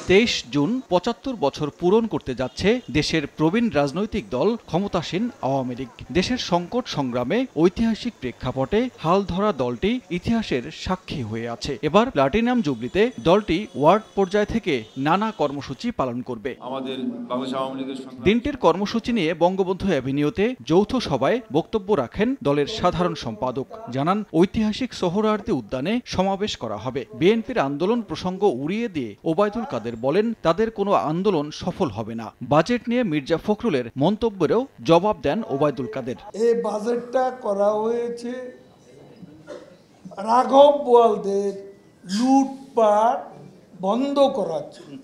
23 June ৭৫ বছর পূরণ করতে যাচ্ছে দেশের প্রবীণ রাজনৈতিক দল ক্ষমতাসীন আওয়ামী লীগ। দেশের সংকট সংগ্রামে ঐতিহাসিক প্রেক্ষাপটে হাল ধরা দলটি ইতিহাসের সাক্ষী হয়ে আছে। এবার প্লাটিনাম জুবলিতে দলটি ওয়ার্ড পর্যায় থেকে নানা কর্মসূচি পালন করবে। দিনটির কর্মসূচি নিয়ে বঙ্গবন্ধু অ্যাভিনিউতে যৌথ সভায় বক্তব্য রাখেন দলের সাধারণ সম্পাদক। জানান, ঐতিহাসিক সোহরাওয়ার্দী উদ্যানে সমাবেশ করা হবে। বিএনপির আন্দোলন প্রসঙ্গ উড়িয়ে দিয়ে ওবায়দুল কাদের বলেন, তাদের কোনো আন্দোলন সফল হবে না। বাজেট নিয়ে মির্জা ফখরুলের মন্তব্যেরও জবাব দেন ওবায়দুল কাদের। এই বাজেটটা করা হয়েছে রাঘব বোয়ালদের লুটপাট বন্ধ করার জন্য,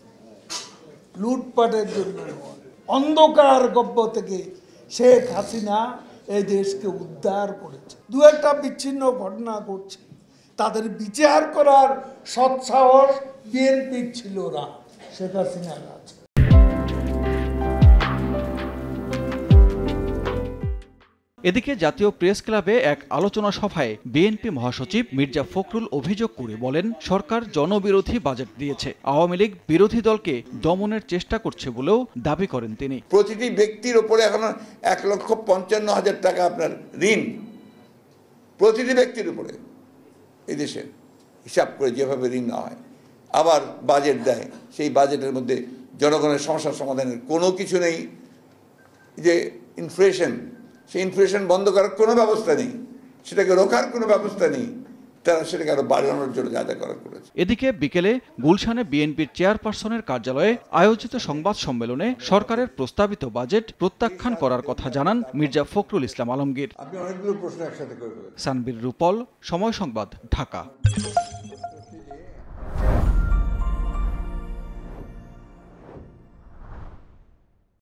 লুটপাটের জন্য। অন্ধকার গব্য থেকে শেখ হাসিনা এই দেশকে উদ্ধার করেছে। দু একটা বিচ্ছিন্ন ঘটনা ঘটছে, তাদের বিচার করার সৎসাহস বিএনপির ছিল না, শেখ হাসিনার আছে। এদিকে জাতীয় প্রেস ক্লাবে এক আলোচনা সভায় বিএনপি মহাসচিব মির্জা ফখরুল অভিযোগ করে বলেন, সরকার জনবিরোধী বাজেট দিয়েছে। আওয়ামী লীগ বিরোধী দলকে দমনের চেষ্টা করছে বলেও দাবি করেন তিনি। প্রতিটি ব্যক্তির উপরে এখন ১,৫৫,০০০ টাকা আপনার ঋণ, প্রতিটি ব্যক্তির উপরে এই দেশে হিসাব করে যেভাবে ঋণ না হয়, আবার বাজেট দেয়, সেই বাজেটের মধ্যে জনগণের সমস্যার সমাধানের কোনো কিছু নেই। যে ইনফ্লেশন, সেই ইনফ্লেশন বন্ধ করার কোনো ব্যবস্থা নেই, সেটাকে রোখার কোনো ব্যবস্থা নেই, তারা সেটাকে আরো বাড়ানোর জন্য যা যা করার করেছে। এদিকে বিকেলে গুলশানে বিএনপির চেয়ারপারসনের কার্যালয়ে আয়োজিত সংবাদ সম্মেলনে সরকারের প্রস্তাবিত বাজেট প্রত্যাখ্যান করার কথা জানান মির্জা ফখরুল ইসলাম আলমগীর। আপনি অনেকগুলো প্রশ্ন একসাথে করে ফেলেন। সানবীর রূপল, সময় সংবাদ, ঢাকা।